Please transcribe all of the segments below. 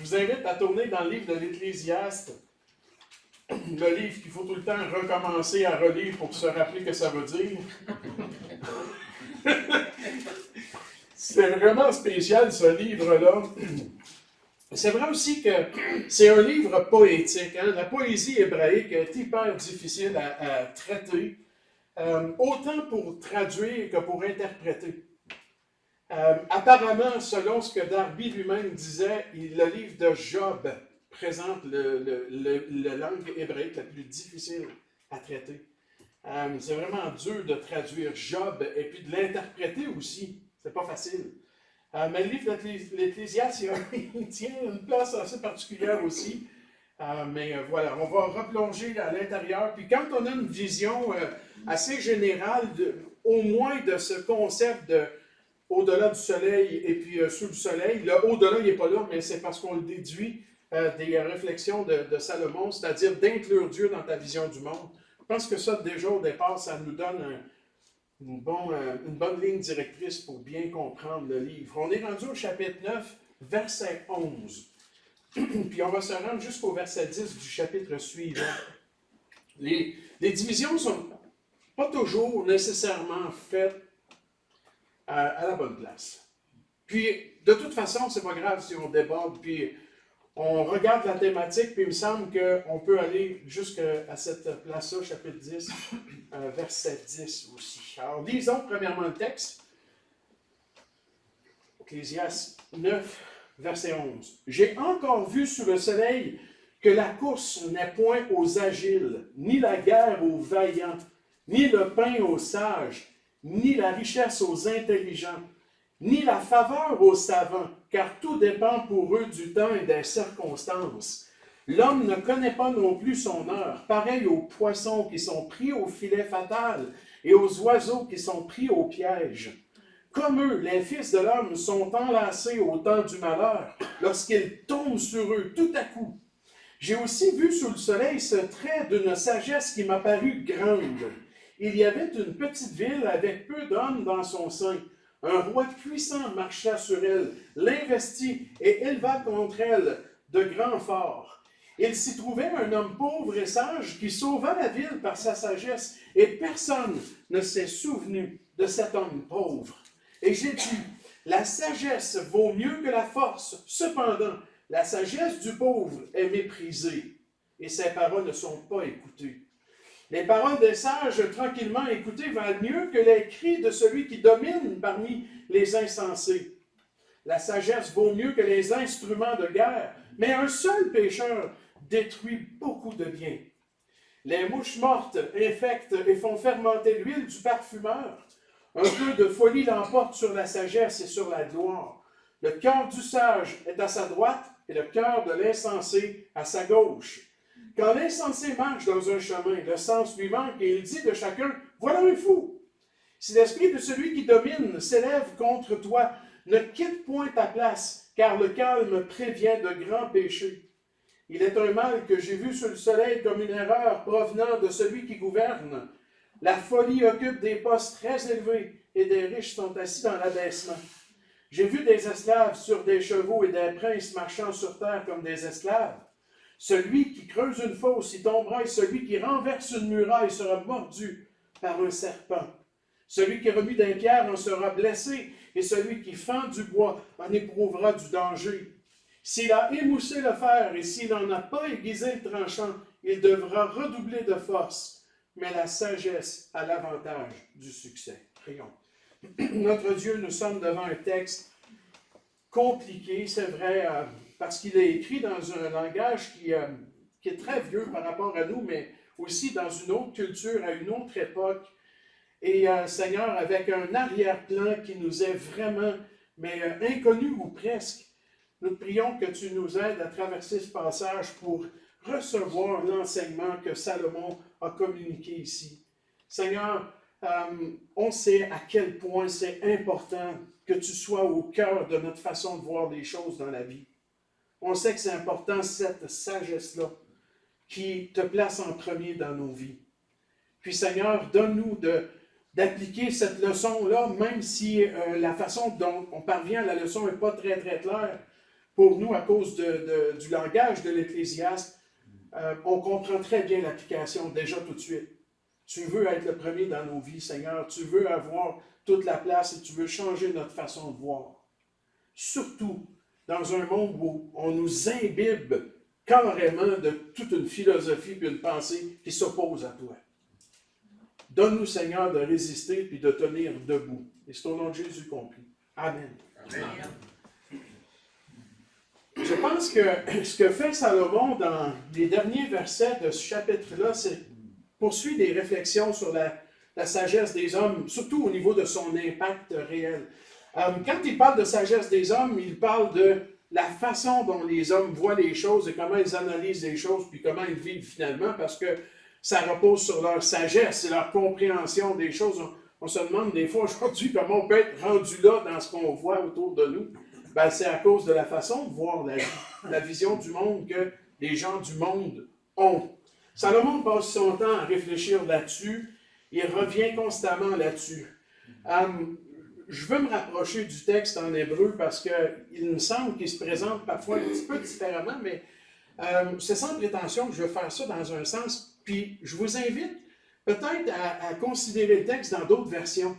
vous invite à tourner dans le livre de l'Ecclésiaste, le livre qu'il faut tout le temps recommencer à relire pour se rappeler que ça veut dire. C'est vraiment spécial, ce livre-là. C'est vrai aussi que c'est un livre poétique. Hein? La poésie hébraïque est hyper difficile à traiter, autant pour traduire que pour interpréter. Apparemment, selon ce que Darby lui-même disait, le livre de Job présente la langue hébraïque la plus difficile à traiter. C'est vraiment dur de traduire Job et puis de l'interpréter aussi. C'est pas facile. Mais le livre de l'Ecclésiaste, il tient une place assez particulière aussi. Mais voilà, on va replonger à l'intérieur. Puis quand on a une vision assez générale, au moins de ce concept de au-delà du soleil et puis sous le soleil, le au-delà, il n'est pas là, mais c'est parce qu'on le déduit des réflexions de Salomon, c'est-à-dire d'inclure Dieu dans ta vision du monde. Je pense que ça, déjà au départ, ça nous donne une bonne ligne directrice pour bien comprendre le livre. On est rendu au chapitre 9, verset 11. Puis on va se rendre jusqu'au verset 10 du chapitre suivant. Les divisions ne sont pas toujours nécessairement faites à la bonne place. Puis, de toute façon, c'est pas grave si on déborde, puis on regarde la thématique, puis il me semble qu'on peut aller jusqu'à cette place-là, chapitre 10, verset 10 aussi. Alors, lisons premièrement le texte. Ecclésiaste 9, verset 11. « J'ai encore vu sous le soleil que la course n'est point aux agiles, ni la guerre aux vaillants, ni le pain aux sages, ni la richesse aux intelligents, ni la faveur aux savants, car tout dépend pour eux du temps et des circonstances. L'homme ne connaît pas non plus son heure, pareil aux poissons qui sont pris au filet fatal et aux oiseaux qui sont pris au piège. Comme eux, les fils de l'homme sont enlacés au temps du malheur, lorsqu'ils tombent sur eux tout à coup. J'ai aussi vu sous le soleil ce trait d'une sagesse qui m'a paru grande. Il y avait une petite ville avec peu d'hommes dans son sein. Un roi puissant marcha sur elle, l'investit et éleva contre elle de grands forts. Il s'y trouvait un homme pauvre et sage qui sauva la ville par sa sagesse, et personne ne s'est souvenu de cet homme pauvre. Et j'ai dit, la sagesse vaut mieux que la force. Cependant, la sagesse du pauvre est méprisée, et ses paroles ne sont pas écoutées. Les paroles des sages tranquillement écoutées valent mieux que les cris de celui qui domine parmi les insensés. La sagesse vaut mieux que les instruments de guerre, mais un seul pécheur détruit beaucoup de biens. Les mouches mortes infectent et font fermenter l'huile du parfumeur. Un peu de folie l'emporte sur la sagesse et sur la gloire. Le cœur du sage est à sa droite et le cœur de l'insensé à sa gauche. Quand l'insensé marche dans un chemin, le sens lui manque et il dit de chacun, « Voilà un fou !» Si l'esprit de celui qui domine s'élève contre toi, ne quitte point ta place, car le calme prévient de grands péchés. Il est un mal que j'ai vu sous le soleil comme une erreur provenant de celui qui gouverne. La folie occupe des postes très élevés et des riches sont assis dans l'abaissement. J'ai vu des esclaves sur des chevaux et des princes marchant sur terre comme des esclaves. Celui qui creuse une fosse y tombera et celui qui renverse une muraille sera mordu par un serpent. Celui qui remue des pierres en sera blessé et celui qui fend du bois en éprouvera du danger. S'il a émoussé le fer et s'il n'en a pas aiguisé le tranchant, il devra redoubler de force. Mais la sagesse a l'avantage du succès. Prions. Notre Dieu, nous sommes devant un texte compliqué, c'est vrai, parce qu'il est écrit dans un langage qui est très vieux par rapport à nous, mais aussi dans une autre culture, à une autre époque. Et Seigneur, avec un arrière-plan qui nous est vraiment, mais inconnu ou presque, nous te prions que tu nous aides à traverser ce passage pour recevoir l'enseignement que Salomon a communiqué ici. Seigneur, on sait à quel point c'est important que tu sois au cœur de notre façon de voir les choses dans la vie. On sait que c'est important, cette sagesse-là, qui te place en premier dans nos vies. Puis Seigneur, donne-nous d'appliquer cette leçon-là, même si la façon dont on parvient à la leçon n'est pas très, très claire. pour nous à cause du langage de l'Ecclésiaste. On comprend très bien l'application déjà tout de suite. Tu veux être le premier dans nos vies, Seigneur. Tu veux avoir toute la place et tu veux changer notre façon de voir. Surtout dans un monde où on nous imbibe carrément de toute une philosophie et une pensée qui s'oppose à toi. Donne-nous, Seigneur, de résister et de tenir debout. Et c'est au nom de Jésus qu'on prie. Amen. Amen. Je pense que ce que fait Salomon dans les derniers versets de ce chapitre-là, c'est poursuivre des réflexions sur la sagesse des hommes, surtout au niveau de son impact réel. Quand il parle de sagesse des hommes, il parle de la façon dont les hommes voient les choses et comment ils analysent les choses, puis comment ils vivent finalement, parce que ça repose sur leur sagesse et leur compréhension des choses. On se demande des fois aujourd'hui comment on peut être rendu là dans ce qu'on voit autour de nous. Ben, c'est à cause de la façon de voir la vie, la vision du monde que les gens du monde ont. Salomon passe son temps à réfléchir là-dessus. Il revient constamment là-dessus. Je veux me rapprocher du texte en hébreu parce qu'il me semble qu'il se présente parfois un petit peu différemment, mais c'est sans prétention que je vais faire ça dans un sens. Puis je vous invite peut-être à considérer le texte dans d'autres versions.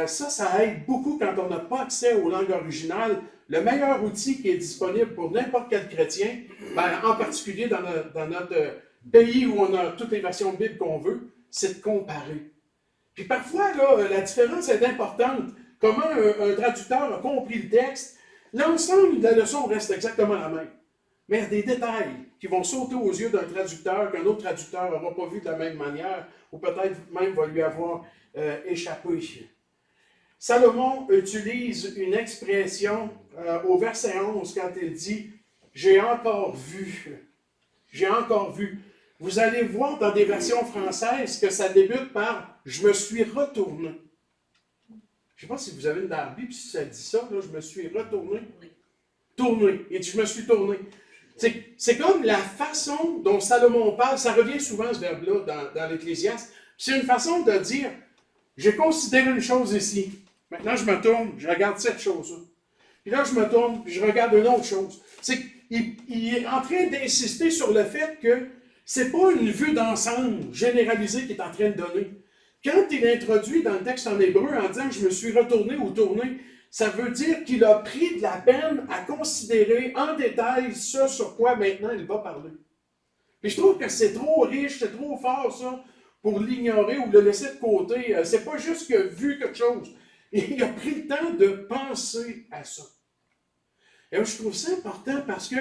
Ça aide beaucoup quand on n'a pas accès aux langues originales. Le meilleur outil qui est disponible pour n'importe quel chrétien, en particulier dans notre pays où on a toutes les versions de Bible qu'on veut, c'est de comparer. Puis parfois, là, la différence est importante. Comment un traducteur a compris le texte, l'ensemble de la leçon reste exactement la même. Mais il y a des détails qui vont sauter aux yeux d'un traducteur qu'un autre traducteur n'aura pas vu de la même manière, ou peut-être même va lui avoir échappé. Salomon utilise une expression au verset 11 quand il dit « J'ai encore vu ». J'ai encore vu. Vous allez voir dans des versions françaises que ça débute par « Je me suis retourné ». Je ne sais pas si vous avez une Darby, puis si ça dit ça, là, je me suis retourné. Tourné. Et je me suis tourné. C'est comme la façon dont Salomon parle, ça revient souvent ce verbe-là dans l'Ecclésiaste. C'est une façon de dire « J'ai considéré une chose ici. Maintenant, je me tourne, je regarde cette chose-là. Puis là, je me tourne, puis je regarde une autre chose. » Il est en train d'insister sur le fait que c'est pas une vue d'ensemble généralisée qu'il est en train de donner. Quand il introduit dans le texte en hébreu en disant « je me suis retourné ou tourné », ça veut dire qu'il a pris de la peine à considérer en détail ce sur quoi maintenant il va parler. Puis je trouve que c'est trop riche, c'est trop fort ça, pour l'ignorer ou le laisser de côté. C'est pas juste qu'il a vu quelque chose. Il a pris le temps de penser à ça. Et je trouve ça important parce que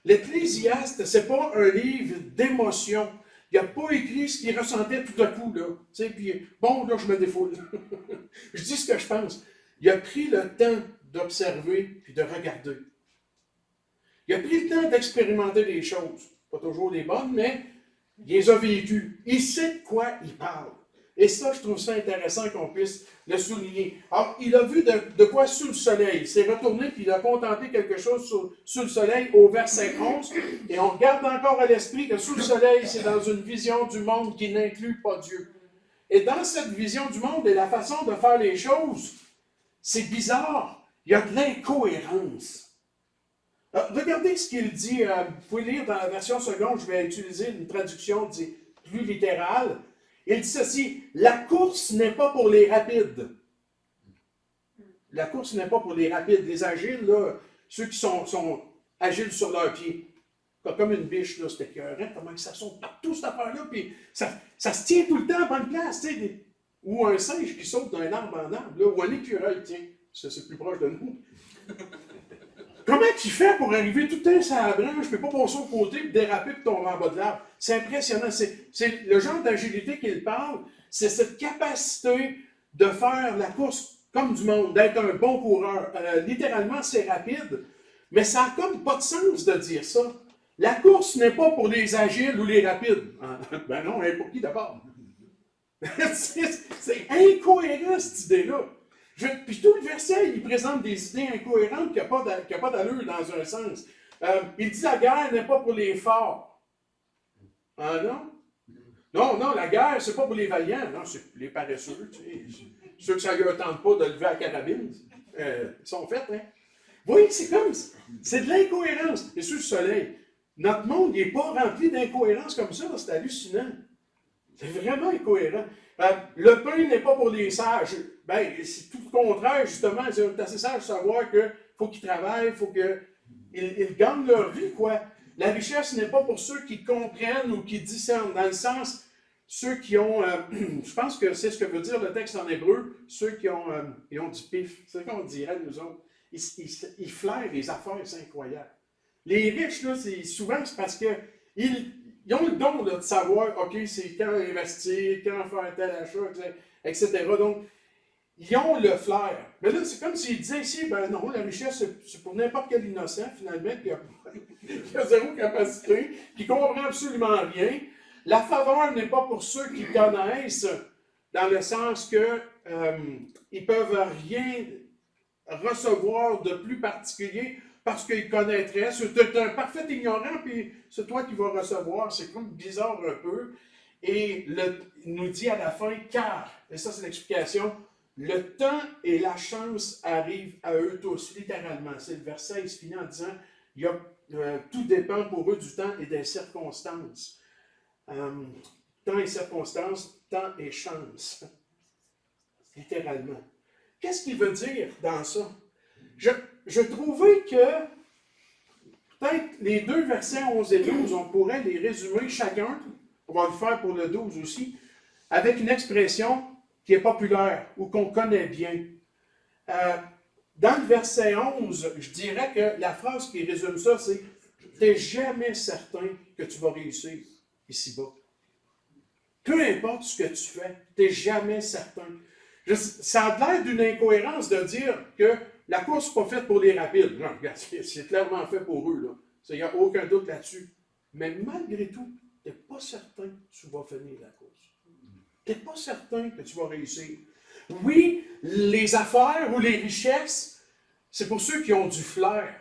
l'Ecclésiaste, ce n'est pas un livre d'émotion. Il n'a pas écrit ce qu'il ressentait tout à coup, là. Tu sais, puis, bon, là, je me défoule. Je dis ce que je pense. Il a pris le temps d'observer puis de regarder. Il a pris le temps d'expérimenter les choses. Pas toujours les bonnes, mais il les a vécues. Il sait de quoi il parle. Et ça, je trouve ça intéressant qu'on puisse le souligner. Alors, il a vu de quoi sous le soleil. Il s'est retourné puis il a contemplé quelque chose sous le soleil au verset 11. Et on garde encore à l'esprit que sous le soleil, c'est dans une vision du monde qui n'inclut pas Dieu. Et dans cette vision du monde et la façon de faire les choses, c'est bizarre. Il y a de l'incohérence. Regardez ce qu'il dit. Vous pouvez lire dans la version seconde, je vais utiliser une traduction plus littérale. Il dit ceci, la course n'est pas pour les rapides. La course n'est pas pour les rapides. Les agiles, là, ceux qui sont agiles sur leurs pieds. Comme une biche, là, c'était écœurant, comment ça saute partout, cette affaire-là, puis ça se tient tout le temps à bonne place, tu sais. Ou un singe qui saute d'un arbre en arbre, là, ou un écureuil, tiens, c'est plus proche de nous. Comment tu fais pour arriver tout le temps sur la branche, je ne peux pas passer au côté, puis déraper, puis tomber en bas de l'arbre? C'est impressionnant. C'est le genre d'agilité qu'il parle, c'est cette capacité de faire la course comme du monde, d'être un bon coureur. Littéralement, c'est rapide, mais ça n'a comme pas de sens de dire ça. La course n'est pas pour les agiles ou les rapides. Ben non, hein, pour qui d'abord? C'est incohérent, cette idée-là. Puis tout le verset, il présente des idées incohérentes qui n'ont pas d'allure dans un sens. Il dit la guerre n'est pas pour les forts. Ah non? Non, la guerre, c'est pas pour les vaillants. Non, c'est pour les paresseux. Tu sais. Ceux que ça ne leur tente pas de lever la carabine. Ils sont faits, hein? Oui, c'est de l'incohérence. Et sur le soleil, notre monde n'est pas rempli d'incohérences comme ça, c'est hallucinant. C'est vraiment incohérent. Le pain n'est pas pour les sages. Ben, c'est tout le contraire, justement. C'est assez sage de savoir qu'il faut qu'ils travaillent, il faut qu'ils gagnent leur vie, quoi. La richesse n'est pas pour ceux qui comprennent ou qui discernent, dans le sens, ceux qui ont, je pense que c'est ce que veut dire le texte en hébreu, ceux qui ont, ils ont du pif. C'est ce qu'on dirait, nous autres. Ils flairent les affaires, c'est incroyable. Les riches, là, souvent, c'est parce qu'ils ont le don là, de savoir, OK, c'est quand investir, quand faire tel achat, etc. Donc, ils ont le flair. Mais là, c'est comme s'ils disaient ici, ben non, la richesse, c'est pour n'importe quel innocent, finalement, qui a zéro capacité, qui ne comprend absolument rien. La faveur n'est pas pour ceux qui connaissent, dans le sens que ils peuvent rien recevoir de plus particulier parce qu'ils connaîtraient. C'est un parfait ignorant, puis c'est toi qui vas recevoir. C'est comme bizarre un peu. Et il nous dit à la fin, car, et ça c'est l'explication, le temps et la chance arrivent à eux tous, littéralement. C'est le verset, il se finit en disant, tout dépend pour eux du temps et des circonstances. Temps et circonstances, temps et chance. Littéralement. Qu'est-ce qu'il veut dire dans ça? Je trouvais que peut-être les deux versets 11 et 12, on pourrait les résumer chacun, on va le faire pour le 12 aussi, avec une expression qui est populaire ou qu'on connaît bien. Dans le verset 11, je dirais que la phrase qui résume ça, c'est « T'es jamais certain que tu vas réussir ici-bas. » Peu importe ce que tu fais, t'es jamais certain. Ça a l'air d'une incohérence de dire que la course n'est pas faite pour les rapides. Non, regarde, c'est clairement fait pour eux. Il n'y a aucun doute là-dessus. Mais malgré tout, tu n'es pas certain que tu vas finir la course. Tu n'es pas certain que tu vas réussir. Oui, les affaires ou les richesses, c'est pour ceux qui ont du flair.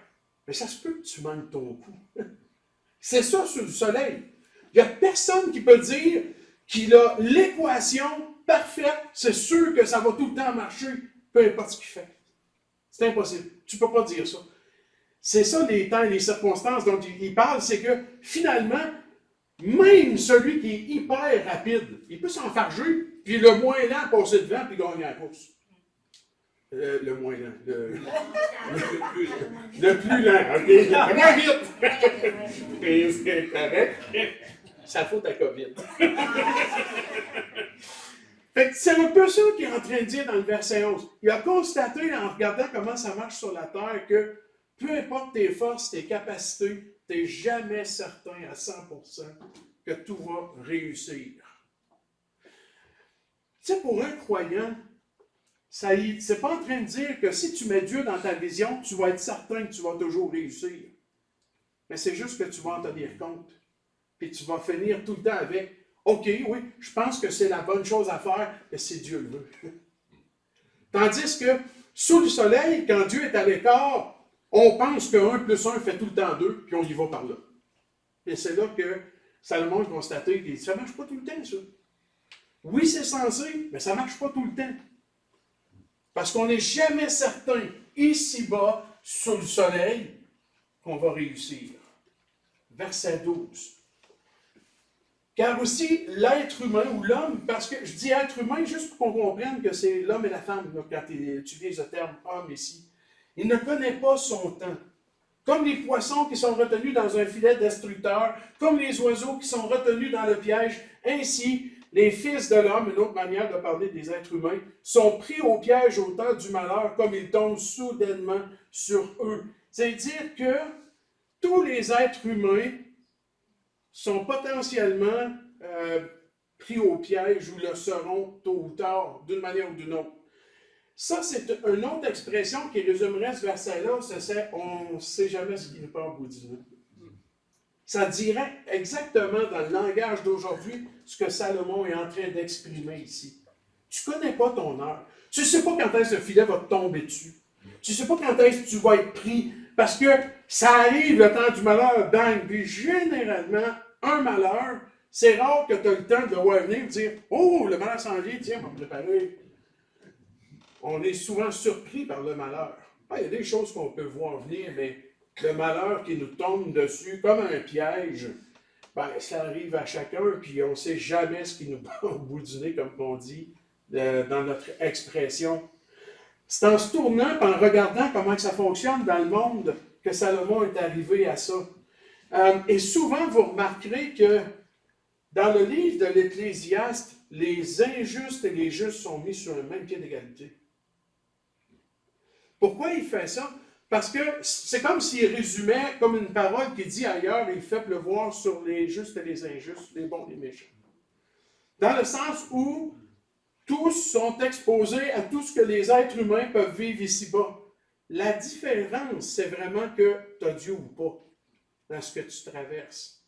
Mais ça se peut que tu manques ton coup. C'est ça sur le soleil. Il n'y a personne qui peut dire qu'il a l'équation parfaite, c'est sûr que ça va tout le temps marcher, peu importe ce qu'il fait. C'est impossible. Tu ne peux pas dire ça. C'est ça les temps et les circonstances dont il parle, c'est que finalement, même celui qui est hyper rapide, il peut s'enfarger, puis le moins lent passer devant, puis gagner la course. Le moins lent. Le plus lent, OK? Le moins vite! Et c'est correct. Ça faute à COVID. Fait que c'est un peu ça qu'il est en train de dire dans le verset 11. Il a constaté, en regardant comment ça marche sur la terre, que peu importe tes forces, tes capacités, tu n'es jamais certain à 100% que tout va réussir. Tu sais, pour un croyant, c'est pas en train de dire que si tu mets Dieu dans ta vision, tu vas être certain que tu vas toujours réussir. Mais c'est juste que tu vas en tenir compte. Puis tu vas finir tout le temps avec OK, oui, je pense que c'est la bonne chose à faire, mais si Dieu le veut. Tandis que sous le soleil, quand Dieu est à l'écart, on pense que 1 plus 1 fait tout le temps 2, puis on y va par là. Et c'est là que Salomon a constaté que ça ne marche pas tout le temps, ça. Oui, c'est censé, mais ça ne marche pas tout le temps. Parce qu'on n'est jamais certain, ici-bas, sous le soleil, qu'on va réussir. Verset 12. Car aussi, l'être humain ou l'homme, parce que je dis être humain juste pour qu'on comprenne que c'est l'homme et la femme, là, quand il utilise le terme homme ici, il ne connaît pas son temps. Comme les poissons qui sont retenus dans un filet destructeur, comme les oiseaux qui sont retenus dans le piège, ainsi, les fils de l'homme, une autre manière de parler des êtres humains, sont pris au piège au temps du malheur, comme ils tombent soudainement sur eux. C'est-à-dire que tous les êtres humains sont potentiellement pris au piège ou le seront tôt ou tard, d'une manière ou d'une autre. Ça, c'est une autre expression qui résumerait ce verset-là, c'est « on ne sait jamais ce qui nous part au bout du nez ». Ça dirait exactement dans le langage d'aujourd'hui ce que Salomon est en train d'exprimer ici. Tu ne connais pas ton heure. Tu ne sais pas quand est-ce que le filet va te tomber dessus. Tu ne sais pas quand est-ce que tu vas être pris. Parce que ça arrive le temps du malheur, bang. Puis généralement, un malheur, c'est rare que tu aies le temps de le voir venir et de dire « Oh, le malheur s'en vient, tiens, on va me préparer. » On est souvent surpris par le malheur. il y a des choses qu'on peut voir venir, mais le malheur qui nous tombe dessus comme un piège, ben, ça arrive à chacun, puis on ne sait jamais ce qui nous prend au bout du nez, comme on dit dans notre expression. C'est en se tournant et en regardant comment ça fonctionne dans le monde que Salomon est arrivé à ça. Et souvent, vous remarquerez que dans le livre de l'Ecclésiaste, les injustes et les justes sont mis sur le même pied d'égalité. Pourquoi il fait ça? Parce que c'est comme s'il résumait comme une parole qui dit ailleurs, il fait pleuvoir sur les justes et les injustes, les bons et les méchants. Dans le sens où tous sont exposés à tout ce que les êtres humains peuvent vivre ici-bas. La différence, c'est vraiment que tu as Dieu ou pas dans ce que tu traverses.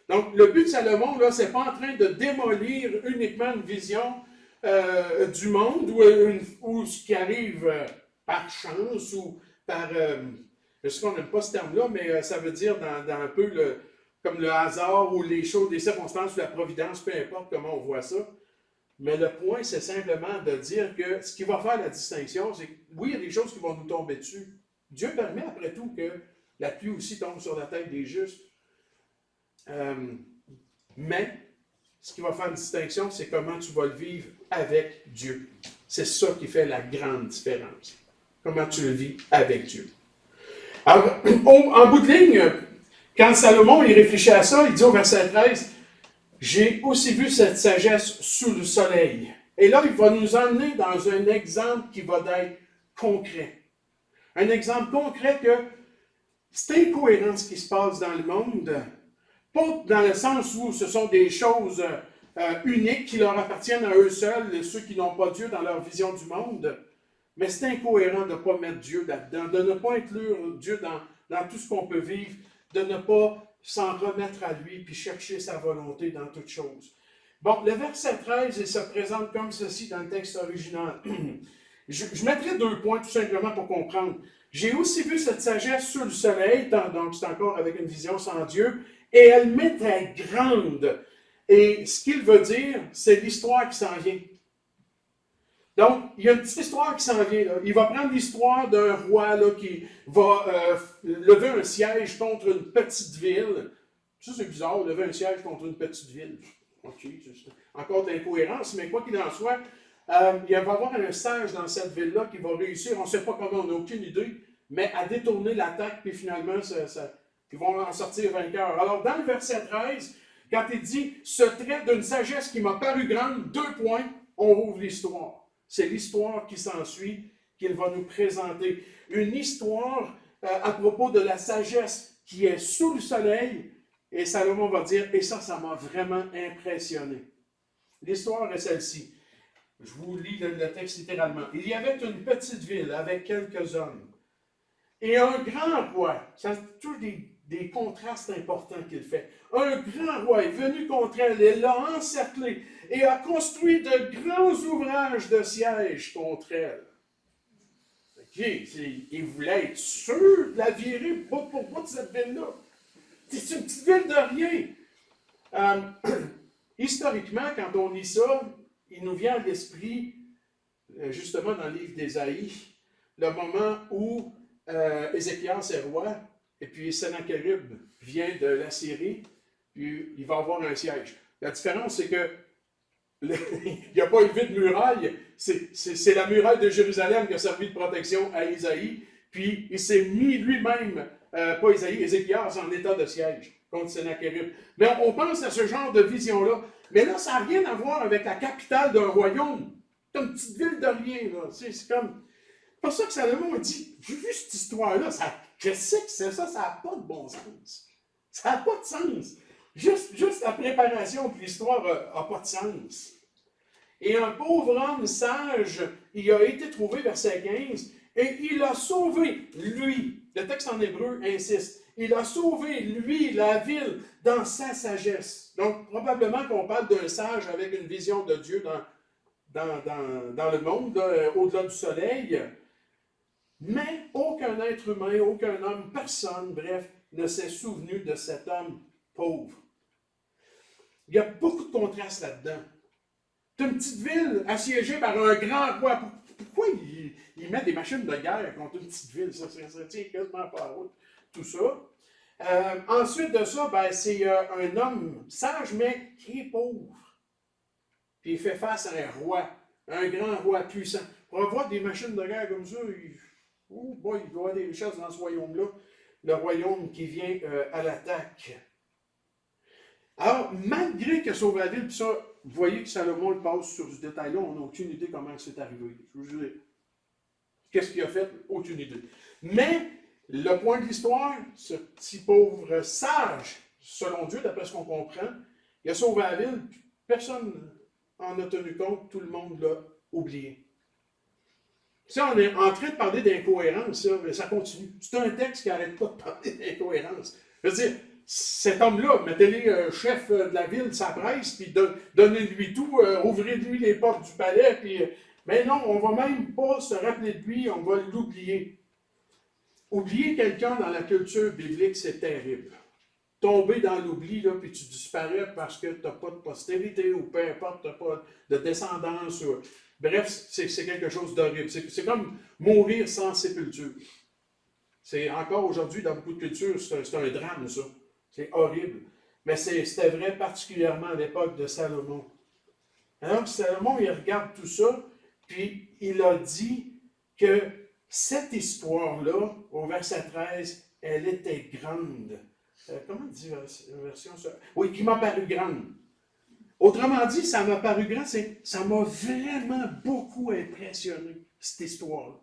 Donc, le but de Salomon, là, c'est pas en train de démolir uniquement une vision du monde ou ce qui arrive par chance ou par... je sais qu'on n'aime pas ce terme-là, mais ça veut dire dans un peu comme le hasard ou les choses, les circonstances ou la providence, peu importe comment on voit ça. Mais le point, c'est simplement de dire que ce qui va faire la distinction, c'est que oui, il y a des choses qui vont nous tomber dessus. Dieu permet après tout que la pluie aussi tombe sur la tête des justes. Mais ce qui va faire une distinction, c'est comment tu vas le vivre avec Dieu. C'est ça qui fait la grande différence. Comment tu le vis avec Dieu. Alors, en bout de ligne, quand Salomon il réfléchit à ça, il dit au verset 13, « J'ai aussi vu cette sagesse sous le soleil. » Et là, il va nous emmener dans un exemple qui va être concret. Un exemple concret que c'est incohérent ce qui se passe dans le monde, pas dans le sens où ce sont des choses uniques qui leur appartiennent à eux seuls, ceux qui n'ont pas Dieu dans leur vision du monde, mais c'est incohérent de ne pas mettre Dieu là-dedans, de ne pas inclure Dieu dans tout ce qu'on peut vivre, de ne pas s'en remettre à lui puis chercher sa volonté dans toutes choses. Bon, le verset 13, il se présente comme ceci dans le texte original. Je mettrai 2 points tout simplement pour comprendre. J'ai aussi vu cette sagesse sous le soleil, donc c'est encore avec une vision sans Dieu, et elle m'était grande. Et ce qu'il veut dire, c'est l'histoire qui s'en vient. Donc, il y a une petite histoire qui s'en vient. Là. Il va prendre l'histoire d'un roi là, qui va lever un siège contre une petite ville. Ça, c'est bizarre, lever un siège contre une petite ville. OK, c'est encore d'incohérence, mais quoi qu'il en soit, il va y avoir un sage dans cette ville-là qui va réussir, on ne sait pas comment, on n'a aucune idée, mais à détourner l'attaque, puis finalement, ils vont en sortir vainqueurs. Alors, dans le verset 13, quand il dit « Ce trait d'une sagesse qui m'a paru grande », 2 points, on rouvre l'histoire. C'est l'histoire qui s'ensuit qu'il va nous présenter. Une histoire à propos de la sagesse qui est sous le soleil, et Salomon va dire « Et ça m'a vraiment impressionné ». L'histoire est celle-ci. Je vous lis le texte littéralement. « Il y avait une petite ville avec quelques hommes, et un grand roi. » Ça toujours des contrastes importants qu'il fait. Un grand roi est venu contre elle et l'a encerclée et a construit de grands ouvrages de siège contre elle. Okay, il voulait être sûr de la virer bout pour bout de cette ville-là. C'est une petite ville de rien. Historiquement, quand on lit ça, il nous vient à l'esprit, justement dans le livre d'Ésaïe, le moment où Ézéchias est roi, et puis Sennacherib vient de la Syrie, puis il va avoir un siège. La différence, c'est que il n'y a pas élevé de muraille, c'est la muraille de Jérusalem qui a servi de protection à Isaïe, puis il s'est mis lui-même, pas Isaïe, Ézéchias, en état de siège contre Sennacherib. Mais on pense à ce genre de vision-là. Mais là, ça n'a rien à voir avec la capitale d'un royaume. C'est une petite ville de rien, là. C'est comme... C'est pour ça que Salomon dit, j'ai vu cette histoire-là, je sais que c'est ça, ça n'a pas de bon sens. Ça n'a pas de sens. Juste la préparation de l'histoire n'a pas de sens. Et un pauvre homme sage, il a été trouvé, verset 15, et il a sauvé, lui, le texte en hébreu insiste, il a sauvé, lui, la ville, dans sa sagesse. Donc, probablement qu'on parle d'un sage avec une vision de Dieu dans le monde, au-delà du soleil. Mais aucun être humain, aucun homme, personne, bref, ne s'est souvenu de cet homme pauvre. Il y a beaucoup de contrastes là-dedans. C'est une petite ville assiégée par un grand roi. Pourquoi il met des machines de guerre contre une petite ville. Ça tient quasiment pas à route. Tout ça. Ensuite de ça, ben, c'est un homme sage, mais qui est pauvre. Puis il fait face à un roi, un grand roi puissant. Pour avoir des machines de guerre comme ça, il doit y avoir des richesses dans ce royaume-là. Le royaume qui vient à l'attaque. Alors, malgré que Sauve-la-Ville, puis ça, vous voyez que Salomon le passe sur ce détail-là, on n'a aucune idée comment c'est arrivé. Je vous dis, qu'est-ce qu'il a fait? Aucune idée. Mais, le point de l'histoire, ce petit pauvre sage, selon Dieu, d'après ce qu'on comprend, il a sauvé la ville, personne en a tenu compte, tout le monde l'a oublié. Si on est en train de parler d'incohérence, ça continue. C'est un texte qui n'arrête pas de parler d'incohérence. Je veux dire, cet homme-là, mettez-le chef de la ville, sa presse, puis donnez-lui tout, ouvrez-lui les portes du palais, puis... mais non, on ne va même pas se rappeler de lui, on va l'oublier. Oublier quelqu'un dans la culture biblique, c'est terrible. Tomber dans l'oubli, là, puis tu disparais parce que tu n'as pas de postérité, ou peu importe, tu n'as pas de descendance. Ou... Bref, c'est quelque chose d'horrible. C'est comme mourir sans sépulture. C'est encore aujourd'hui, dans beaucoup de cultures, c'est un drame, ça. C'est horrible. Mais c'était vrai particulièrement à l'époque de Salomon. Alors, Salomon, il regarde tout ça, puis il a dit que cette histoire-là, au verset 13, elle était grande. Comment dit la version ça? Oui, qui m'a paru grande. Autrement dit, ça m'a paru grand, ça m'a vraiment beaucoup impressionné, cette histoire-là.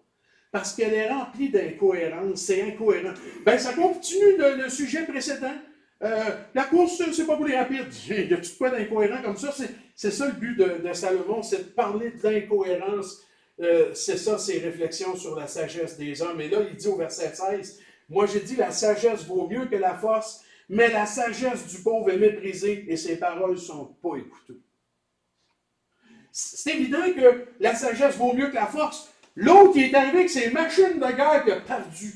Parce qu'elle est remplie d'incohérences, c'est incohérent. Ben, ça continue le sujet précédent. La course, c'est pas pour les rapides. Il y a tout quoi d'incohérent comme ça. C'est ça le but de Salomon, c'est de parler de l'incohérence. C'est ça, ses réflexions sur la sagesse des hommes. Et là, il dit au verset 16, « Moi, j'ai dit, la sagesse vaut mieux que la force, mais la sagesse du pauvre est méprisée et ses paroles ne sont pas écoutées. » C'est évident que la sagesse vaut mieux que la force. L'autre, il est arrivé avec ses machines de guerre qu'il a perdu.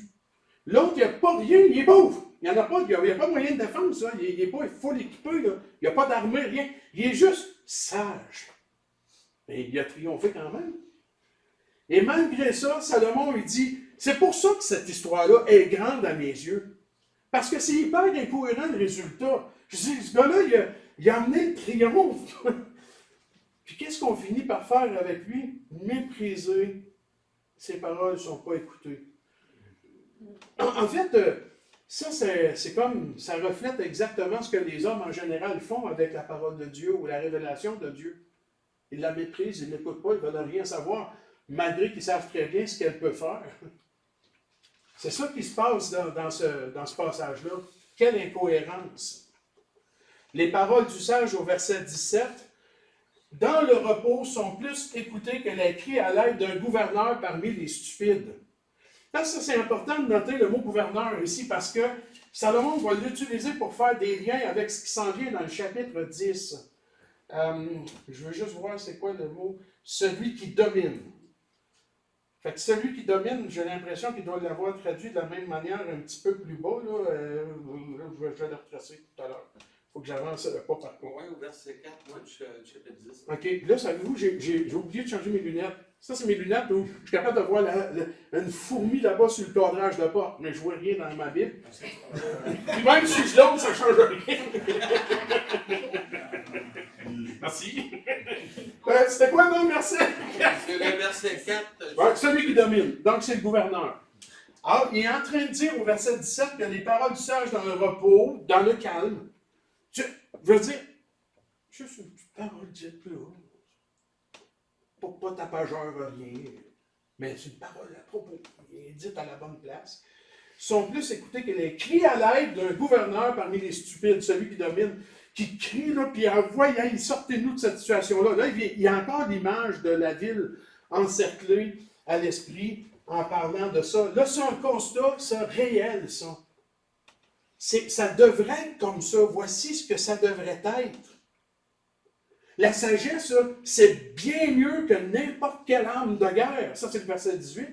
L'autre, il n'a pas rien, il est pauvre. Il n'y a pas de moyen de défense. Là. Il n'est pas full équipé. Là. Il n'y a pas d'armée, rien. Il est juste sage. Mais il a triomphé quand même. Et malgré ça, Salomon, il dit, c'est pour ça que cette histoire-là est grande à mes yeux. Parce que c'est hyper incohérent le résultat. Je dis, ce gars-là, il a amené le triomphe. Puis qu'est-ce qu'on finit par faire avec lui? Mépriser. Ses paroles ne sont pas écoutées. En fait, ça, c'est comme, ça reflète exactement ce que les hommes en général font avec la parole de Dieu ou la révélation de Dieu. Ils la méprisent, ils ne l'écoutent pas, ils ne veulent rien savoir, malgré qu'ils savent très bien ce qu'elle peut faire. C'est ça qui se passe dans ce passage-là. Quelle incohérence! Les paroles du sage au verset 17, « Dans le repos sont plus écoutées que les cris à l'aide d'un gouverneur parmi les stupides. » Là, ça, c'est important de noter le mot gouverneur ici parce que Salomon va l'utiliser pour faire des liens avec ce qui s'en vient dans le chapitre 10. Je veux juste voir c'est quoi le mot. Celui qui domine. Fait que celui qui domine, j'ai l'impression qu'il doit l'avoir traduit de la même manière un petit peu plus bas. Là, je vais le retracer tout à l'heure. Il faut que j'avance pas par contre. Oui, au verset 4, moi, du chapitre 10. OK, là, savez-vous, j'ai oublié de changer mes lunettes. Ça, c'est mes lunettes où je suis capable de voir une fourmi là-bas sur le cadrage de porte, mais je vois rien dans ma Bible. Puis même si je l'autre, ça ne change rien. Merci. C'était quoi, non? Merci. C'est le verset 4. Ouais, celui qui domine. Donc, c'est le gouverneur. Alors, il est en train de dire au verset 17 que les paroles du sage dans le repos, dans le calme, je veux dire, juste une petite parole dite là. Pas tapageur, rien. Mais c'est une parole à propos, dite à la bonne place. Sont plus écoutés que les cris à l'aide d'un gouverneur parmi les stupides, celui qui domine, qui crie, là, puis envoie, il sortez-nous de cette situation-là. Là, il y a encore l'image de la ville encerclée à l'esprit en parlant de ça. Là, c'est un constat, c'est réel, ça. Ça devrait être comme ça. Voici ce que ça devrait être. La sagesse, c'est bien mieux que n'importe quelle arme de guerre. Ça, c'est le verset 18.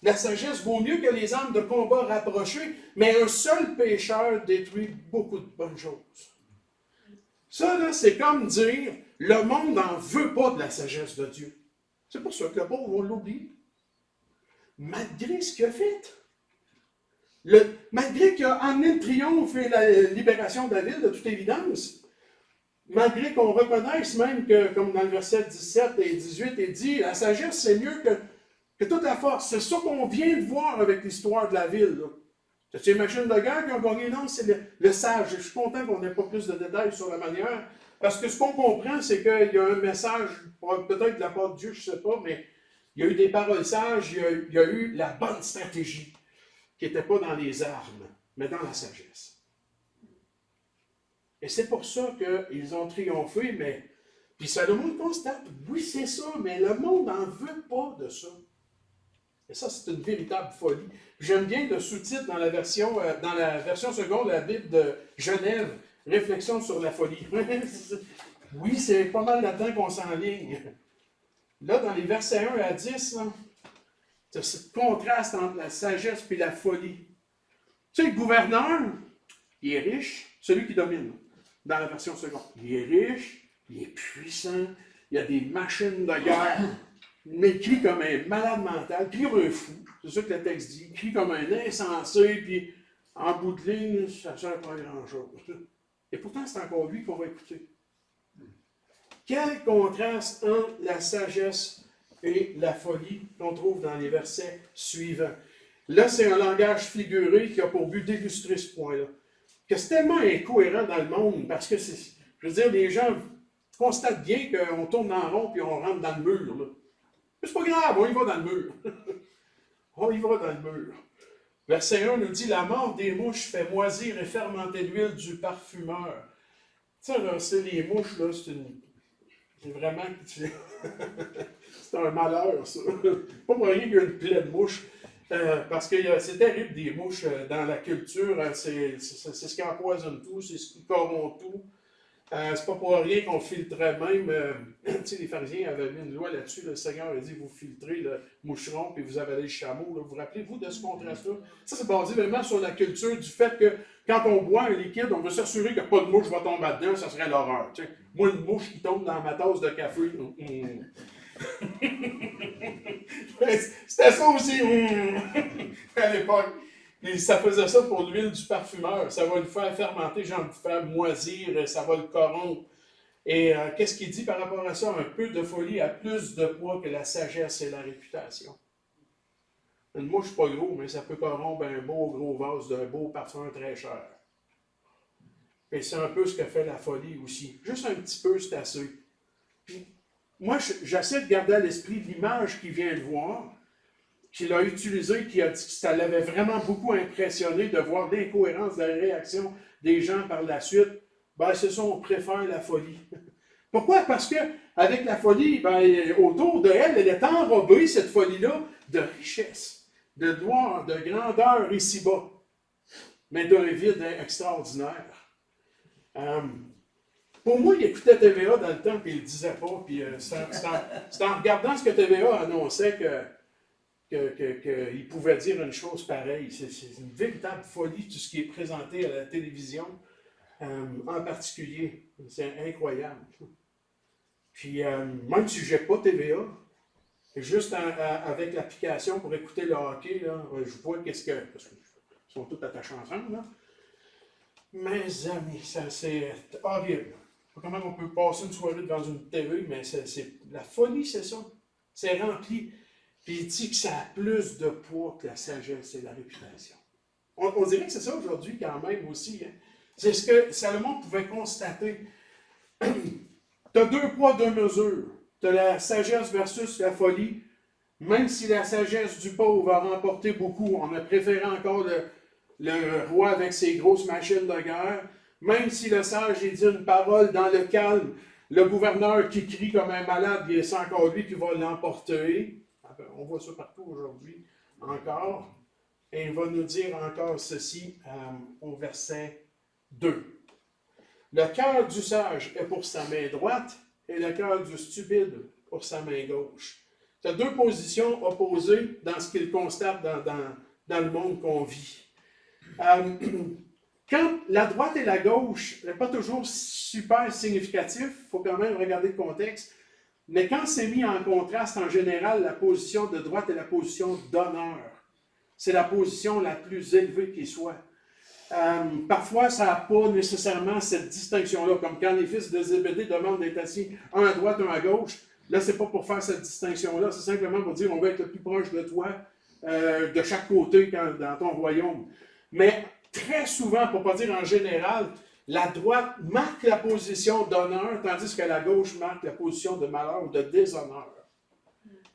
La sagesse vaut mieux que les armes de combat rapprochées, mais un seul pécheur détruit beaucoup de bonnes choses. Ça, là, c'est comme dire, le monde n'en veut pas de la sagesse de Dieu. C'est pour ça que le pauvre, on l'oublie. malgré ce qu'il a fait. Malgré qu'il a amené le triomphe et la libération de la ville, de toute évidence, malgré qu'on reconnaisse même que, comme dans le verset 17 et 18, il dit, la sagesse, c'est mieux que toute la force. C'est ça qu'on vient de voir avec l'histoire de la ville. C'est les machines de guerre qui ont gagné? Non, c'est le sage. Je suis content qu'on n'ait pas plus de détails sur la manière, parce que ce qu'on comprend, c'est qu'il y a un message, peut-être de la part de Dieu, je ne sais pas, mais il y a eu des paroles sages, il y a eu la bonne stratégie, qui n'était pas dans les armes, mais dans la sagesse. Et c'est pour ça qu'ils ont triomphé, mais... Puis Salomon constate, oui, c'est ça, mais le monde n'en veut pas de ça. Et ça, c'est une véritable folie. J'aime bien le sous-titre dans la version seconde de la Bible de Genève, Réflexion sur la folie. Oui, c'est pas mal là-dedans qu'on s'enligne. Là, dans les versets 1 à 10, c'est ce contraste entre la sagesse et la folie. Tu sais, le gouverneur, il est riche, celui qui domine, dans la version seconde. Il est riche, il est puissant, il y a des machines de guerre, mais il crie comme un malade mental, il crie comme un fou, c'est ça que le texte dit, il crie comme un insensé, puis en bout de ligne, ça ne sert pas à grand-chose. Et pourtant, c'est encore lui qu'on va écouter. Quel contraste entre la sagesse et la folie qu'on trouve dans les versets suivants. Là, c'est un langage figuré qui a pour but d'illustrer ce point-là. Que c'est tellement incohérent dans le monde, parce que, je veux dire, les gens constatent bien qu'on tourne en rond et on rentre dans le mur. Là. Mais c'est pas grave, on y va dans le mur. On y va dans le mur. Verset 1 nous dit, la mort des mouches fait moisir et fermenter l'huile du parfumeur. Tu sais, là, c'est les mouches, là, c'est vraiment... c'est un malheur, ça. Pas pour rien qu'il y a une plaie de mouches. Parce que c'est terrible des mouches dans la culture. C'est ce qui empoisonne tout, c'est ce qui corrompt tout. C'est pas pour rien qu'on filtrait même. Tu sais, les pharisiens avaient mis une loi là-dessus. Le Seigneur a dit vous filtrez le moucheron puis vous avalez le chameau. Là. Vous rappelez-vous de ce contraste-là? Ça, c'est basé vraiment sur la culture du fait que quand on boit un liquide, on veut s'assurer que pas de mouche va tomber dedans, ça serait l'horreur. Tu sais. Moi, une mouche qui tombe dans ma tasse de café. C'était ça aussi à l'époque. Et ça faisait ça pour l'huile du parfumeur. Ça va le faire fermenter, genre le faire moisir, ça va le corrompre. Et qu'est-ce qu'il dit par rapport à ça? Un peu de folie a plus de poids que la sagesse et la réputation. Une mouche pas gros, mais ça peut corrompre un beau gros vase d'un beau parfum très cher. Et c'est un peu ce que fait la folie aussi. Juste un petit peu, c'est assez. Puis, moi, j'essaie de garder à l'esprit l'image qu'il vient de voir, qu'il a utilisée, qui a dit que ça l'avait vraiment beaucoup impressionné de voir l'incohérence de la réaction des gens par la suite. Ben, c'est ça, on préfère la folie. Pourquoi? Parce que avec la folie, ben, autour de elle, elle est enrobée, cette folie-là, de richesse, de gloire, de grandeur ici-bas, mais d'un vide extraordinaire. Pour moi, il écoutait TVA dans le temps, puis il ne le disait pas. Puis c'est en regardant ce que TVA annonçait qu'il pouvait dire une chose pareille. C'est une véritable folie, tout ce qui est présenté à la télévision, en particulier. C'est incroyable. Puis, même si je n'ai pas TVA, juste avec l'application pour écouter le hockey, là, je vois qu'est-ce que... Parce qu'ils sont tous attachés ensemble, là. Mes amis, ça c'est horrible. Comment on peut passer une soirée devant une TV, mais la folie, c'est ça. C'est rempli. Puis il dit que ça a plus de poids que la sagesse et la réputation. On dirait que c'est ça aujourd'hui quand même aussi. Hein. C'est ce que Salomon pouvait constater. Tu as deux poids, deux mesures. Tu as la sagesse versus la folie. Même si la sagesse du pauvre a remporté beaucoup, on a préféré encore le roi avec ses grosses machines de guerre. Même si le sage dit une parole dans le calme, le gouverneur qui crie comme un malade, c'est encore lui qui va l'emporter. On voit ça partout aujourd'hui, encore. Et il va nous dire encore ceci au verset 2. Le cœur du sage est pour sa main droite et le cœur du stupide pour sa main gauche. Tu as deux positions opposées dans ce qu'il constate dans le monde qu'on vit. Quand la droite et la gauche n'est pas toujours super significatif, il faut quand même regarder le contexte. Mais quand c'est mis en contraste, en général, la position de droite est la position d'honneur. C'est la position la plus élevée qui soit. Parfois, ça n'a pas nécessairement cette distinction-là, comme quand les fils de Zébédée demandent d'être assis un à droite, un à gauche. Là, c'est pas pour faire cette distinction-là, c'est simplement pour dire on veut être le plus proche de toi, de chaque côté dans ton royaume. Mais très souvent, pour ne pas dire en général, la droite marque la position d'honneur, tandis que la gauche marque la position de malheur ou de déshonneur.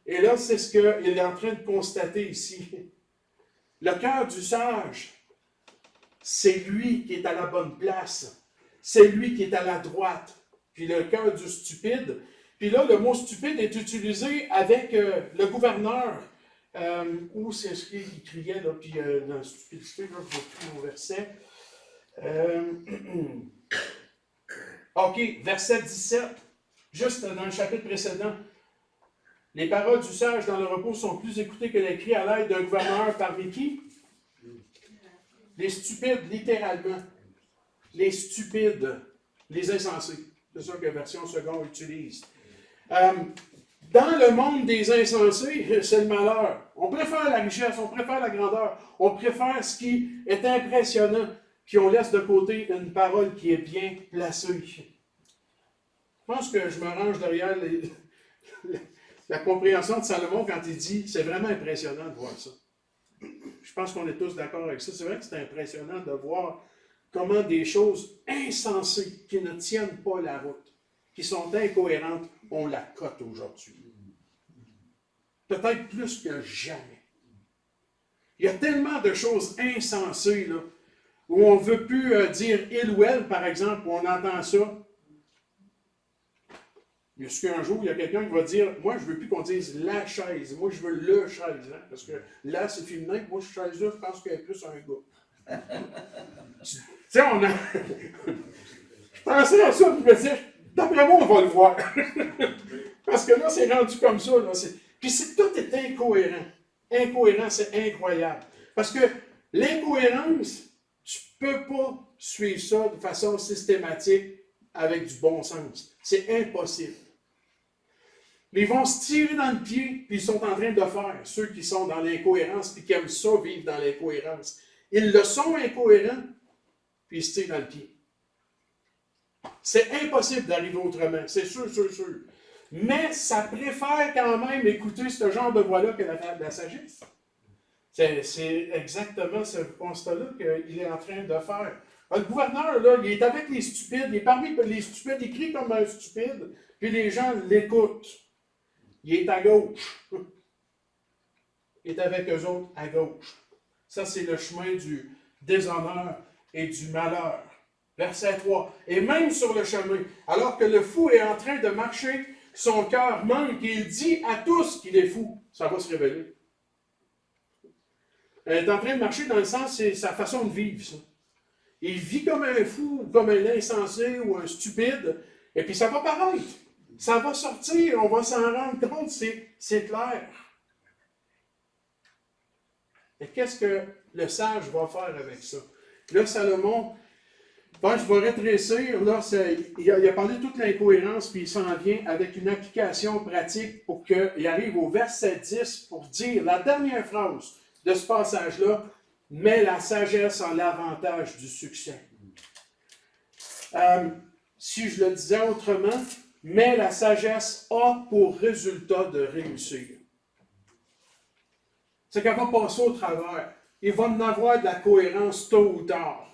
Et là, c'est ce qu'il est en train de constater ici. Le cœur du sage, c'est lui qui est à la bonne place. C'est lui qui est à la droite. Puis le cœur du stupide. Puis là, le mot stupide est utilisé avec le gouverneur. Où c'est ce qu'il criait, là, puis dans la stupidité, là, je vais trouver mon verset. OK, verset 17, juste dans le chapitre précédent. Les paroles du sage dans le repos sont plus écoutées que les cris à l'aide d'un gouverneur parmi qui? Les stupides, littéralement. Les stupides, les insensés. C'est ça que la version seconde utilise. Dans le monde des insensés, c'est le malheur. On préfère la richesse, on préfère la grandeur, on préfère ce qui est impressionnant, puis on laisse de côté une parole qui est bien placée. Je pense que je me range derrière la compréhension de Salomon quand il dit « c'est vraiment impressionnant de voir ça ». Je pense qu'on est tous d'accord avec ça. C'est vrai que c'est impressionnant de voir comment des choses insensées qui ne tiennent pas la route, qui sont incohérentes, on la cote aujourd'hui. Peut-être plus que jamais. Il y a tellement de choses insensées, là, où on ne veut plus dire il ou elle, par exemple, où on entend ça. Jusqu'à un jour, il y a quelqu'un qui va dire moi, je ne veux plus qu'on dise la chaise, moi, je veux le chaise. Hein, parce que là, c'est féminin, moi, chaise-là, je pense qu'elle est plus un gars. Tu sais, on a. Je pensais à ça, puis je me disais d'après moi, on va le voir. Parce que là, c'est rendu comme ça. Là, puis tout est incohérent. Incohérent, c'est incroyable. Parce que l'incohérence, tu ne peux pas suivre ça de façon systématique avec du bon sens. C'est impossible. Mais ils vont se tirer dans le pied, puis ils sont en train de le faire, ceux qui sont dans l'incohérence, puis qui aiment ça, vivre dans l'incohérence. Ils le sont incohérents, puis ils se tirent dans le pied. C'est impossible d'arriver autrement, c'est sûr, sûr, sûr. Mais ça préfère quand même écouter ce genre de voix-là que la sagesse. C'est exactement ce constat-là qu'il est en train de faire. Le gouverneur, là, il est avec les stupides, il est parmi les stupides, il crie comme un stupide, puis les gens l'écoutent. Il est à gauche. Il est avec eux autres à gauche. Ça, c'est le chemin du déshonneur et du malheur. Verset 3. Et même sur le chemin, alors que le fou est en train de marcher, son cœur manque et il dit à tous qu'il est fou. Ça va se révéler. Il est en train de marcher dans le sens, c'est sa façon de vivre, ça. Il vit comme un fou, comme un insensé ou un stupide, et puis ça va paraître. Ça va sortir, on va s'en rendre compte, c'est clair. Et qu'est-ce que le sage va faire avec ça? Là, Salomon, je vais rétrécir, là, il a parlé de toute l'incohérence, puis il s'en vient avec une application pratique pour qu'il arrive au verset 10 pour dire la dernière phrase de ce passage-là, mais la sagesse a l'avantage du succès. Si je le disais autrement, mais la sagesse a pour résultat de réussir. C'est qu'elle va passer au travers. Il va en avoir de la cohérence tôt ou tard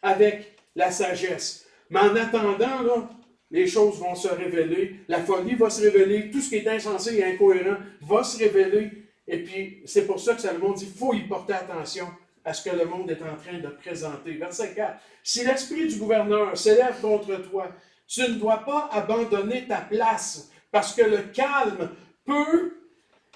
avec la sagesse. Mais en attendant, là, les choses vont se révéler, la folie va se révéler, tout ce qui est insensé et incohérent va se révéler. Et puis, c'est pour ça que Salomon dit qu'il faut y porter attention à ce que le monde est en train de présenter. Verset 4. Si l'esprit du gouverneur s'élève contre toi, tu ne dois pas abandonner ta place, parce que le calme peut,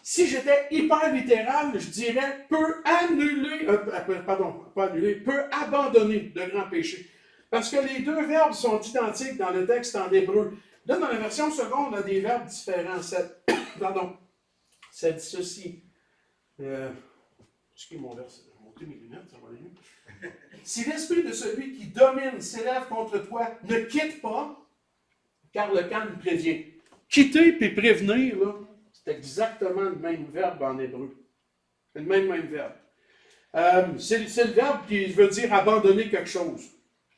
si j'étais hyper littéral, je dirais, peut annuler, peut abandonner de grands péchés. Parce que les deux verbes sont identiques dans le texte en hébreu. Là, dans la version seconde, on a des verbes différents. Ça dit ceci. Excusez mon verset. Mes lunettes, ça va aller mieux. Si l'esprit de celui qui domine s'élève contre toi, ne quitte pas, car le calme prévient. Quitter puis prévenir, là, c'est exactement le même verbe en hébreu. C'est le même verbe. C'est le verbe qui veut dire abandonner quelque chose.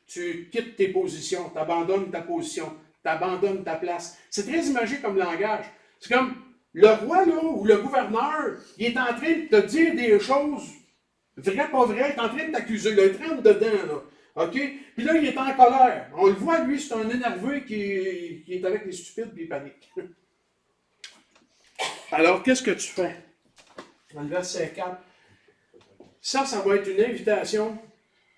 Tu quittes tes positions, tu abandonnes ta position, tu abandonnes ta place. C'est très imagé comme langage. C'est comme le roi là, ou le gouverneur, il est en train de te dire des choses vraies, pas vraies, il est en train de t'accuser, là, il est en train dedans. Là. OK? Puis là, il est en colère. On le voit, lui, c'est un énervé qui est avec les stupides et il panique. Alors, qu'est-ce que tu fais? Dans le verset 4, ça va être une invitation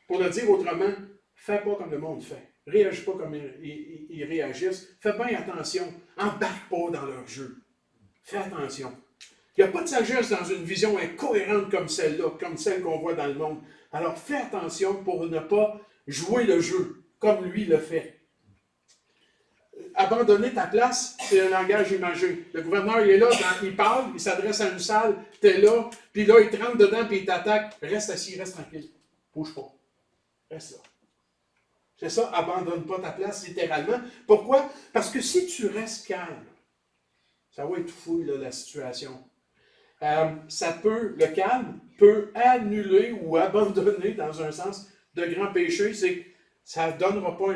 pour le dire autrement. Fais pas comme le monde fait. Réagis pas comme ils réagissent. Fais bien attention. Embarque pas dans leur jeu. Fais attention. Il n'y a pas de sagesse dans une vision incohérente comme celle-là, comme celle qu'on voit dans le monde. Alors fais attention pour ne pas jouer le jeu comme lui le fait. Abandonner ta place, c'est un langage imagé. Le gouverneur, il est là, il parle, il s'adresse à une salle, tu es là, puis là, il te rentre dedans, puis il t'attaque. Reste assis, reste tranquille. Bouge pas. Reste là. C'est ça, abandonne pas ta place, littéralement. Pourquoi? Parce que si tu restes calme, ça va être fou, là, la situation. Le calme peut annuler ou abandonner, dans un sens, de grands péchés. C'est que ça ne donnera pas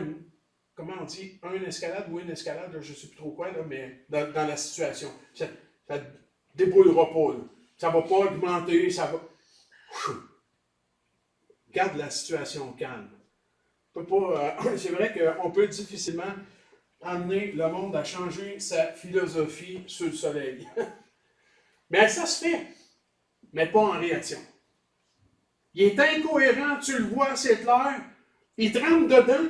comment on dit, une escalade ou une escalade, je ne sais plus trop quoi, là, mais dans la situation. Ça ne débrouillera pas. Là. Ça ne va pas augmenter, ça va... Garde la situation calme. C'est vrai qu'on peut difficilement amener le monde à changer sa philosophie sur le soleil. Mais ça se fait, mais pas en réaction. Il est incohérent, tu le vois, c'est clair. Il te rentre dedans.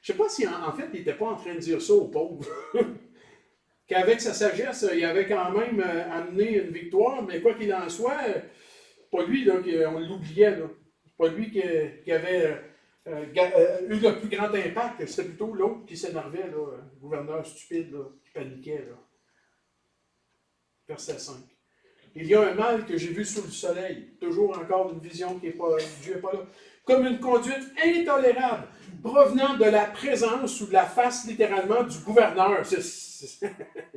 Je ne sais pas si, en fait, il n'était pas en train de dire ça aux pauvres. Qu'avec sa sagesse, il avait quand même amené une victoire, mais quoi qu'il en soit, pas lui, là, on l'oubliait. Là. Pas lui qui avait eu le plus grand impact. C'était plutôt l'autre qui s'énervait, le gouverneur stupide, là, qui paniquait. Là. Verset 5. Il y a un mal que j'ai vu sous le soleil, toujours encore une vision qui n'est pas, Dieu n'est pas là, comme une conduite intolérable, provenant de la présence ou de la face, littéralement, du gouverneur.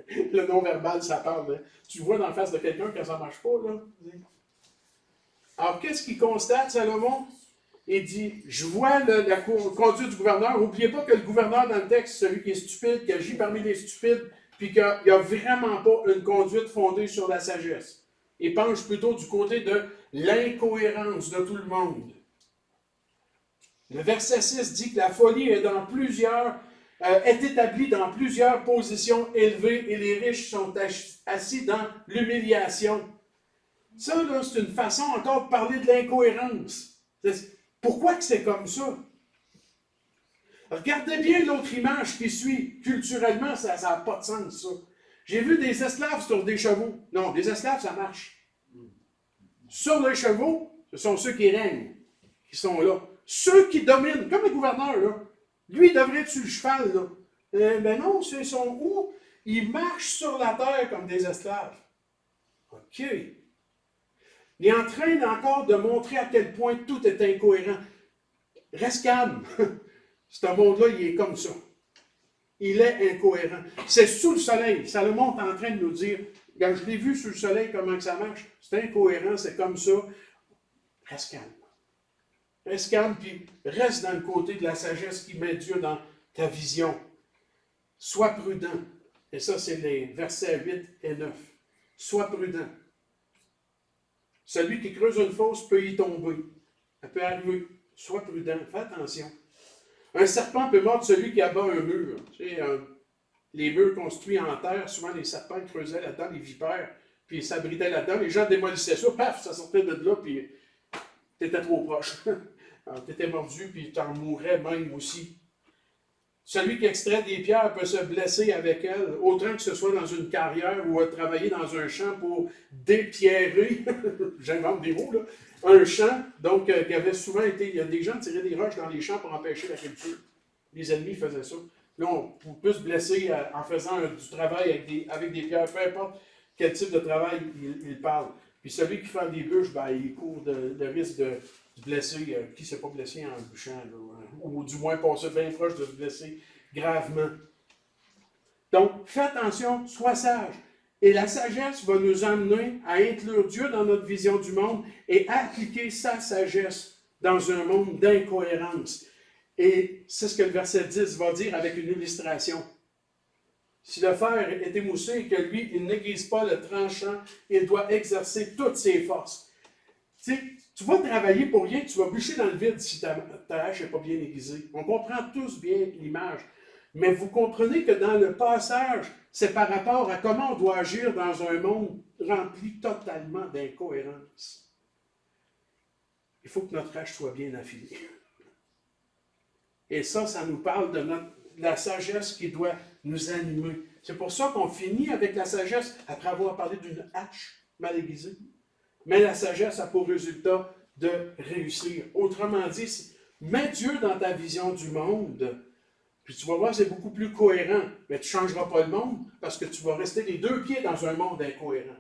Le non-verbal, ça parle. Hein? Tu vois dans la face de quelqu'un quand ça ne marche pas, là. Alors, qu'est-ce qu'il constate, Salomon? Il dit, je vois la conduite du gouverneur. N'oubliez pas que le gouverneur, dans le texte, c'est celui qui est stupide, qui agit parmi les stupides, puis qu'il n'y a vraiment pas une conduite fondée sur la sagesse. Il penche plutôt du côté de l'incohérence de tout le monde. Le verset 6 dit que la folie est établie dans plusieurs positions élevées et les riches sont assis dans l'humiliation. Ça, là, c'est une façon encore de parler de l'incohérence. Pourquoi que c'est comme ça? Regardez bien l'autre image qui suit. Culturellement, ça n'a pas de sens, ça. J'ai vu des esclaves sur des chevaux. Non, des esclaves, ça marche. Sur les chevaux, ce sont ceux qui règnent, qui sont là. Ceux qui dominent, comme le gouverneur, là. Lui, il devrait être sur le cheval, là. Ben non, ils sont où? Ils marchent sur la terre comme des esclaves. OK. Il est en train encore de montrer à quel point tout est incohérent. Reste calme. Ce monde-là, il est comme ça. Il est incohérent. C'est sous le soleil. Salomon est en train de nous dire, quand je l'ai vu sous le soleil, comment que ça marche, c'est incohérent, c'est comme ça. Reste calme. Reste calme, puis reste dans le côté de la sagesse qui met Dieu dans ta vision. Sois prudent. Et ça, c'est les versets 8 et 9. Sois prudent. Celui qui creuse une fosse peut y tomber. Ça peut arriver. Sois prudent. Fais attention. Un serpent peut mordre celui qui abat un mur. Tu sais, les murs construits en terre, souvent les serpents creusaient là-dedans, les vipères, puis ils s'abritaient là-dedans. Les gens démolissaient ça, paf, ça sortait de là, puis t'étais trop proche. Alors, t'étais mordu, puis t'en mourrais même aussi. Celui qui extrait des pierres peut se blesser avec elles, autant que ce soit dans une carrière ou travailler dans un champ pour dépierrer, j'invente des mots, là, un champ, donc, qui avait souvent été, il y a des gens qui tiraient des roches dans les champs pour empêcher la culture. Les ennemis faisaient ça. Là, on peut se blesser en faisant du travail avec des pierres, peu importe quel type de travail il parle. Puis celui qui fait des bûches, ben, il court le risque de se blesser, qui ne s'est pas blessé en bûchant, là, ou du moins passer bien proche de se blesser gravement. Donc, fais attention, sois sage. Et la sagesse va nous amener à inclure Dieu dans notre vision du monde et appliquer sa sagesse dans un monde d'incohérence. Et c'est ce que le verset 10 va dire avec une illustration. Si le fer est émoussé et que lui, il n'aiguise pas le tranchant, il doit exercer toutes ses forces. Tu vas travailler pour rien, tu vas bûcher dans le vide si ta hache n'est pas bien aiguisée. On comprend tous bien l'image. Mais vous comprenez que dans le passage, c'est par rapport à comment on doit agir dans un monde rempli totalement d'incohérence. Il faut que notre hache soit bien affilée. Et ça nous parle de la sagesse qui doit nous animer. C'est pour ça qu'on finit avec la sagesse après avoir parlé d'une hache mal aiguisée. Mais la sagesse a pour résultat de réussir. Autrement dit, mets Dieu dans ta vision du monde, puis tu vas voir, c'est beaucoup plus cohérent. Mais tu ne changeras pas le monde parce que tu vas rester les deux pieds dans un monde incohérent.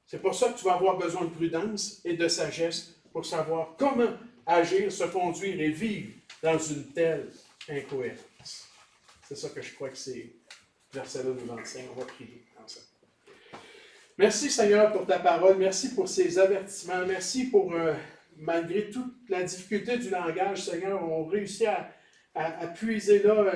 C'est pour ça que tu vas avoir besoin de prudence et de sagesse pour savoir comment agir, se conduire et vivre dans une telle incohérence. C'est ça que je crois que ces versets-là nous enseignent. On va prier ensemble. Merci Seigneur pour ta parole. Merci pour ces avertissements. Merci pour, malgré toute la difficulté du langage, Seigneur, on réussit à puiser là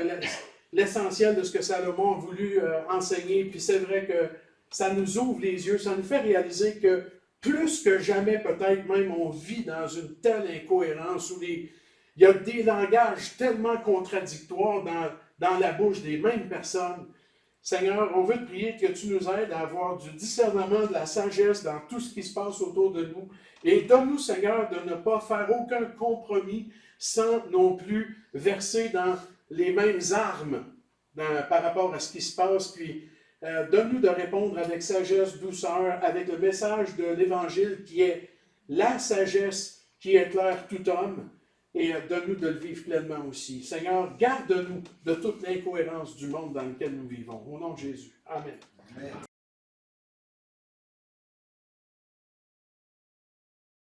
l'essentiel de ce que Salomon a voulu enseigner. Puis c'est vrai que ça nous ouvre les yeux, ça nous fait réaliser que plus que jamais, peut-être même, on vit dans une telle incohérence où il y a des langages tellement contradictoires dans la bouche des mêmes personnes. Seigneur, on veut te prier que tu nous aides à avoir du discernement, de la sagesse dans tout ce qui se passe autour de nous. Et donne-nous, Seigneur, de ne pas faire aucun compromis sans non plus verser dans les mêmes armes par rapport à ce qui se passe. Puis, donne-nous de répondre avec sagesse, douceur, avec le message de l'Évangile qui est la sagesse qui éclaire tout homme. Et donne-nous de le vivre pleinement aussi. Seigneur, garde-nous de toute l'incohérence du monde dans lequel nous vivons. Au nom de Jésus. Amen. Amen.